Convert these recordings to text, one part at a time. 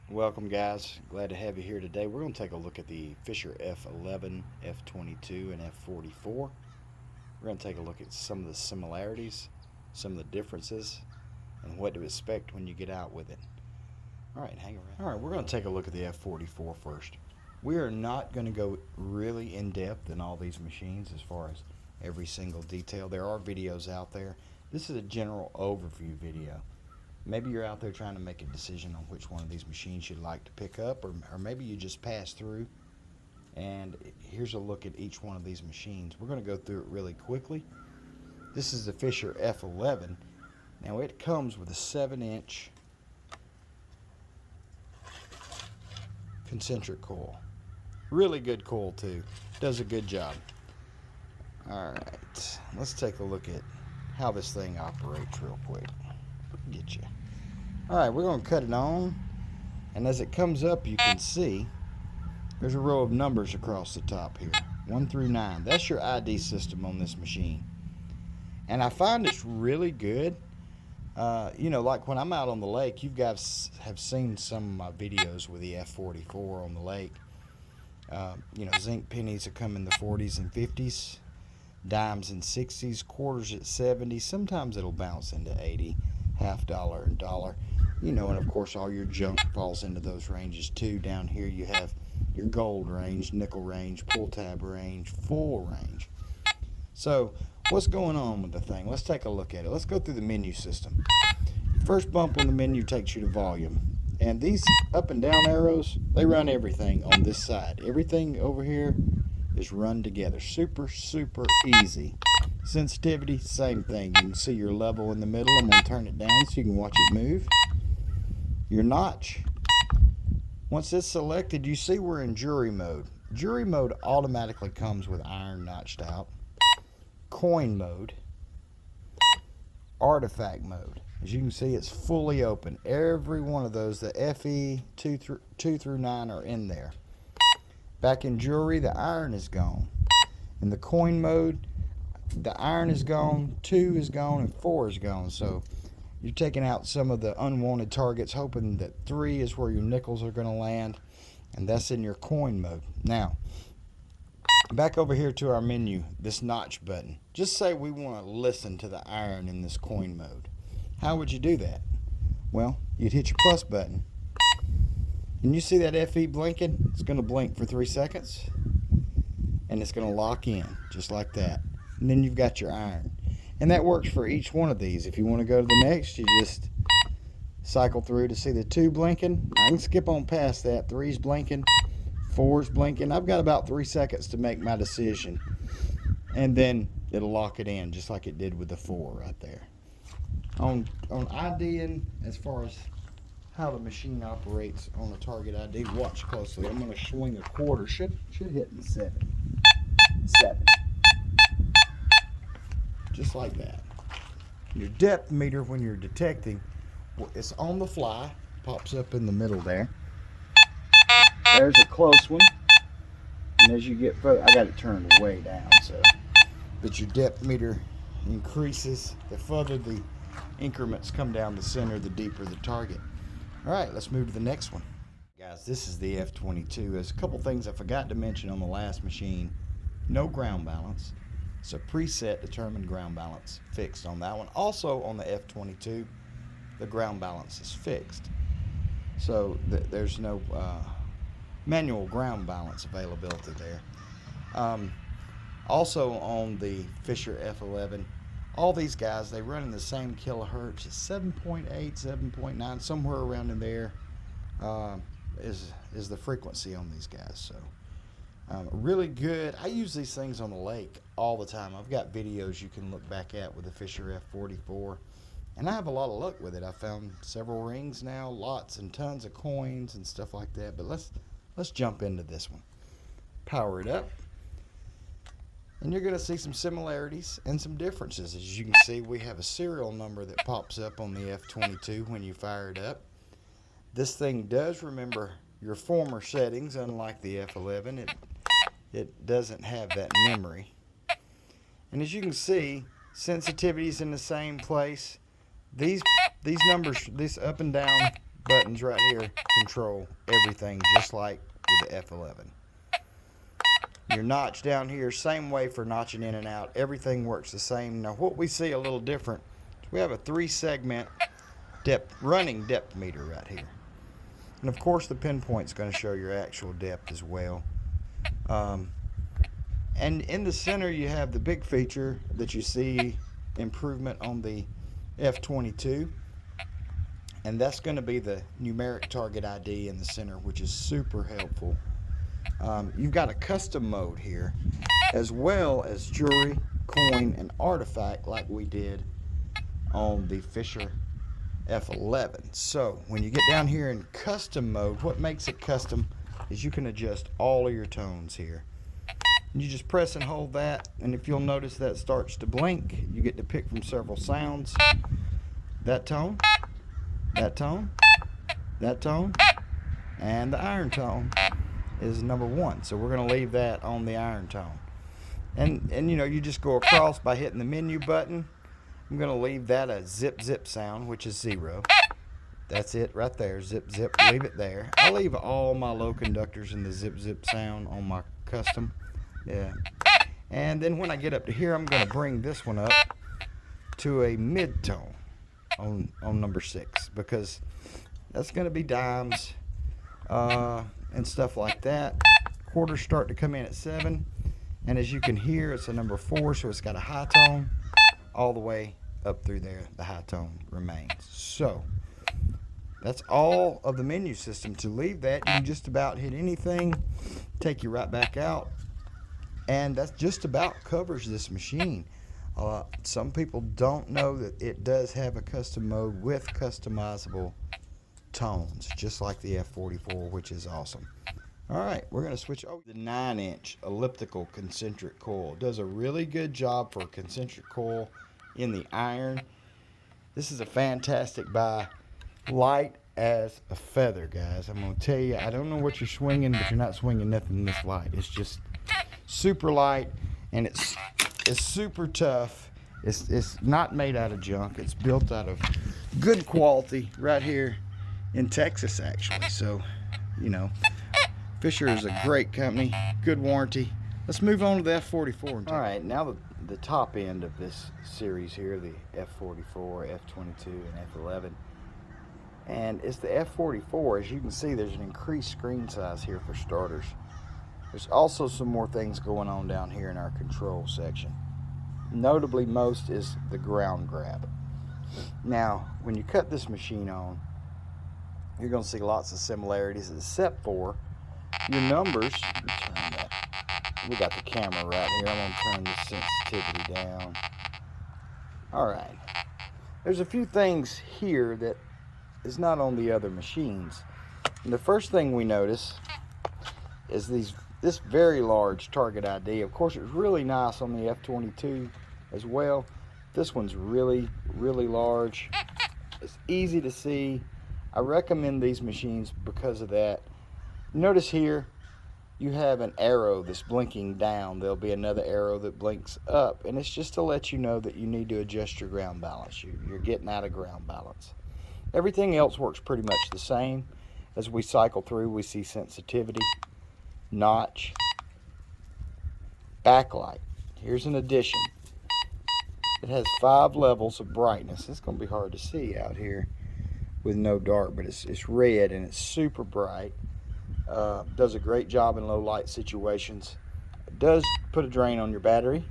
Welcome, guys. Glad to have you here today. We're going to take a look at the Fisher F11, F22, and F44. We're going to take a look at some of the similarities, some of the differences, and what to expect when you get out with it. All right, hang around. All right, we're going to take a look at the F44 first. We are not going to go really in depth in all these machines as far as every single detail. There are videos out there. This is a general overview video. Maybe you're out there trying to make a decision on which one of these machines you'd like to pick up, or maybe you just pass through. And here's a look at each one of these machines. We're going to go through it really quickly. This is the Fisher F11. Now it comes with a 7-inch concentric coil. Really good coil too. Does a good job. Alright, let's take a look at how this thing operates real quick. Get you. Alright, we're going to cut it on, and as it comes up you can see there's a row of numbers across the top here, 1 through 9. That's your ID system on this machine, and I find it's really good. Like when I'm out on the lake, you guys have seen some of my videos with the F44 on the lake. Zinc pennies will come in the 40s and 50s, dimes in 60s, quarters at 70s. Sometimes it'll bounce into 80, half dollar and dollar. And of course all your junk falls into those ranges too. Down here you have your gold range, nickel range, pull tab range, full range. So what's going on with the thing? Let's take a look at it. Let's go through the menu system. First bump on the menu takes you to volume. And these up and down arrows, they run everything on this side. Everything over here is run together. Super, super easy. Sensitivity, same thing. You can see your level in the middle. I'm going to turn it down so you can watch it move. Your notch. Once it's selected, you see we're in jury mode. Jury mode automatically comes with iron notched out. Coin mode. Artifact mode. As you can see, it's fully open. Every one of those, the FE 2 through 9 are in there. Back in jewelry, the iron is gone. In the coin mode, the iron is gone, 2 is gone, and 4 is gone. So you're taking out some of the unwanted targets, hoping that 3 is where your nickels are going to land, and that's in your coin mode. Now, back over here to our menu, this notch button. Just say we want to listen to the iron in this coin mode. How would you do that? Well, you'd hit your plus button. And you see that FE blinking? It's going to blink for 3 seconds. And it's going to lock in, just like that. And then you've got your iron. And that works for each one of these. If you want to go to the next, you just cycle through to see the 2 blinking. I can skip on past that. 3's blinking. 4's blinking. I've got about 3 seconds to make my decision. And then it'll lock it in, just like it did with the 4 right there. On IDing, as far as how the machine operates on the target ID, watch closely. I'm going to swing a quarter. Should hit in 7. Just like that. Your depth meter, when you're detecting, it's on the fly. Pops up in the middle there. There's a close one. And as you get further, I got it turned way down, so. But your depth meter increases the further the increments come down the center, the deeper the target. All right, let's move to the next one. Guys, this is the F22. There's a couple things I forgot to mention on the last machine. No ground balance. It's a preset determined ground balance fixed on that one. Also on the F22, the ground balance is fixed. So there's no manual ground balance availability there. Also on the Fisher F11, all these guys, they run in the same kilohertz. It's 7.8, 7.9, somewhere around in there is the frequency on these guys. So really good. I use these things on the lake all the time. I've got videos you can look back at with the Fisher F44, and I have a lot of luck with it. I found several rings now, lots and tons of coins and stuff like that. But let's jump into this one. Power it up. And you're going to see some similarities and some differences. As you can see, we have a serial number that pops up on the F22 when you fire it up. This thing does remember your former settings, unlike the F11. It doesn't have that memory. And as you can see, sensitivity's in the same place. These numbers, this up and down, buttons right here control everything, just like with the F11. Your notch down here, same way for notching in and out. Everything works the same. Now what we see a little different, we have a 3-segment running depth meter right here. And of course the pinpoint's going to show your actual depth as well. And in the center you have the big feature that you see improvement on the F22. And that's going to be the numeric target ID in the center, which is super helpful. You've got a custom mode here, as well as jewelry, coin, and artifact like we did on the Fisher F11. So when you get down here in custom mode, what makes it custom is you can adjust all of your tones here. And you just press and hold that, and if you'll notice that starts to blink, you get to pick from several sounds. That tone, that tone, that tone, and the iron tone is number 1. So we're going to leave that on the iron tone. And you know, you just go across by hitting the menu button. I'm going to leave that a zip zip sound, which is 0. That's it right there, zip zip, leave it there. I leave all my low conductors in the zip zip sound on my custom. Yeah. And then when I get up to here, I'm going to bring this one up to a mid tone on number 6, because that's going to be dimes and stuff like that. Quarters start to come in at 7, and as you can hear, it's a number 4, so it's got a high tone all the way up through there. The high tone remains. So that's all of the menu system. To leave that, you can just about hit anything, take you right back out, and that just about covers this machine. Some people don't know that it does have a custom mode with customizable tones, just like the F44, which is awesome. All right, we're going to switch over to the 9-inch elliptical concentric coil. It does a really good job for a concentric coil in the iron. This is a fantastic buy. Light as a feather, guys. I'm going to tell you, I don't know what you're swinging, but you're not swinging nothing this light. It's just super light, and it's super tough. It's not made out of junk. It's built out of good quality right here in Texas, actually. So, you know, Fisher is a great company, good warranty. Let's move on to the F44. All right, now the top end of this series here, the F44, F22, and F11. And it's the F44. As you can see, there's an increased screen size here for starters. There's also some more things going on down here in our control section. Notably most is the ground grab. Now, when you cut this machine on, you're going to see lots of similarities, except for your numbers. We got the camera right here. I'm going to turn the sensitivity down. All right. There's a few things here that is not on the other machines. And the first thing we notice is this very large target ID. Of course, it's really nice on the F22 as well. This one's really, really large. It's easy to see. I recommend these machines because of that. Notice here, you have an arrow that's blinking down. There'll be another arrow that blinks up, and it's just to let you know that you need to adjust your ground balance. You're getting out of ground balance. Everything else works pretty much the same. As we cycle through, we see sensitivity, notch, backlight. Here's an addition. It has 5 levels of brightness. It's going to be hard to see out here with no dark, but it's red and it's super bright. Does a great job in low light situations. It does put a drain on your battery.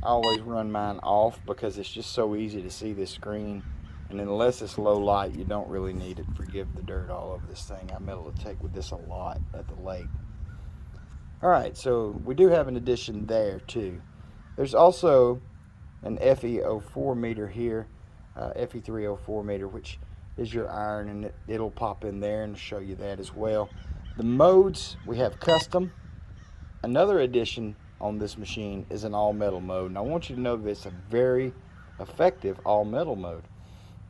I always run mine off because it's just so easy to see this screen, and unless it's low light, you don't really need it. Forgive the dirt all over this thing. I Metalotech with this a lot at the lake. Alright, so we do have an addition there too. There's also an FE04 meter here, FE304 meter, which is your iron, and it'll pop in there and show you that as well. The modes, we have custom. Another addition on this machine is an all metal mode, and I want you to know that it's a very effective all metal mode.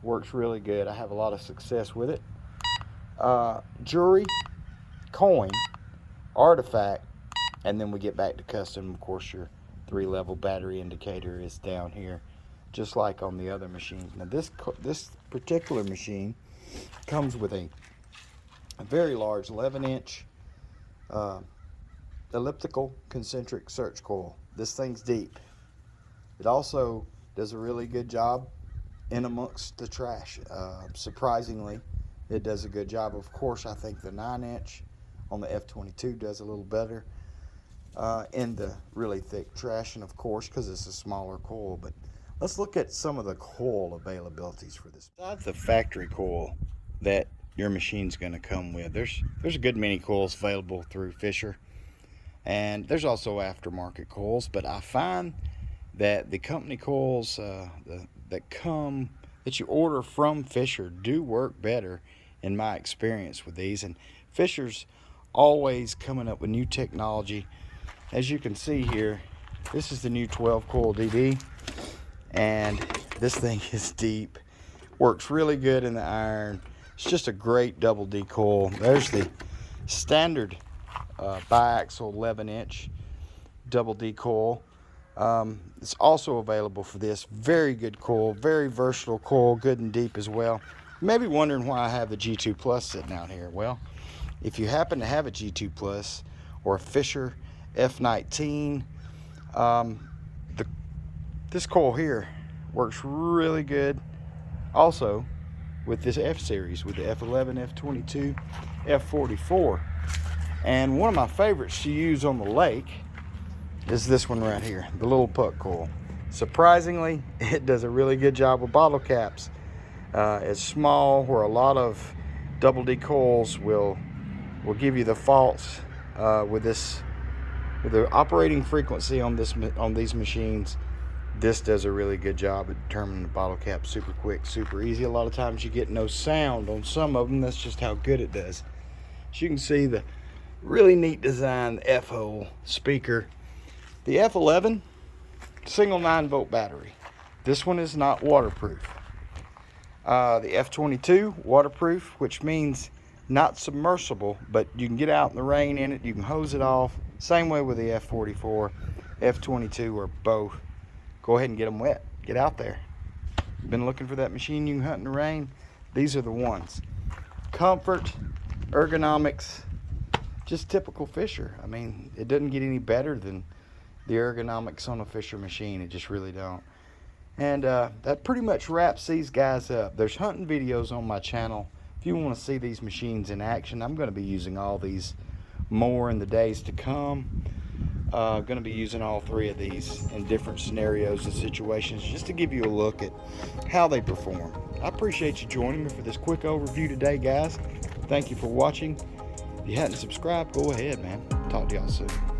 Works really good. I have a lot of success with it. Jewelry, coin, artifact, and then we get back to custom. Of course, your 3-level battery indicator is down here, just like on the other machines. Now this particular machine Comes with a very large 11-inch elliptical concentric search coil. This thing's deep. It also does a really good job in amongst the trash. Surprisingly, it does a good job. Of course, I think the 9-inch on the F22 does a little better in the really thick trash, and of course, because it's a smaller coil. But let's look at some of the coil availabilities for this. Besides the factory coil that your machine's going to come with, there's a good many coils available through Fisher, and there's also aftermarket coils. But I find that the company coils that you order from Fisher do work better in my experience with these. And Fisher's always coming up with new technology. As you can see here, this is the new 12 coil DD, and this thing is deep, works really good in the iron. It's just a great double D coil. There's the standard biaxial 11-inch double D coil. It's also available for this. Very good coil, very versatile coil, good and deep as well. You may be wondering why I have the G2 Plus sitting out here. Well, if you happen to have a G2 Plus or a Fisher F19, this coil here works really good also with this F series, with the F11, F22, F44. And one of my favorites to use on the lake is this one right here, the little puck coil. Surprisingly, it does a really good job with bottle caps. It's small, where a lot of double D coils will give you the faults with the operating frequency on these machines. This does a really good job at determining the bottle cap super quick, super easy. A lot of times you get no sound on some of them. That's just how good it does. As you can see, the really neat design, the F-hole speaker. The F11, single 9-volt battery. This one is not waterproof. The F22, waterproof, which means not submersible, but you can get out in the rain in it, you can hose it off. Same way with the F44, F22, or both. Go ahead and get them wet. Get out there. Been looking for that machine you can hunt in the rain? These are the ones. Comfort, ergonomics, just typical Fisher. I mean, it doesn't get any better than the ergonomics on a Fisher machine. It just really don't. And that pretty much wraps these guys up. There's hunting videos on my channel. If you want to see these machines in action, I'm going to be using all these more in the days to come. Going to be using all three of these in different scenarios and situations, just to give you a look at how they perform. I appreciate you joining me for this quick overview today, guys. Thank you for watching. If you hadn't subscribed, go ahead, man. Talk to y'all soon.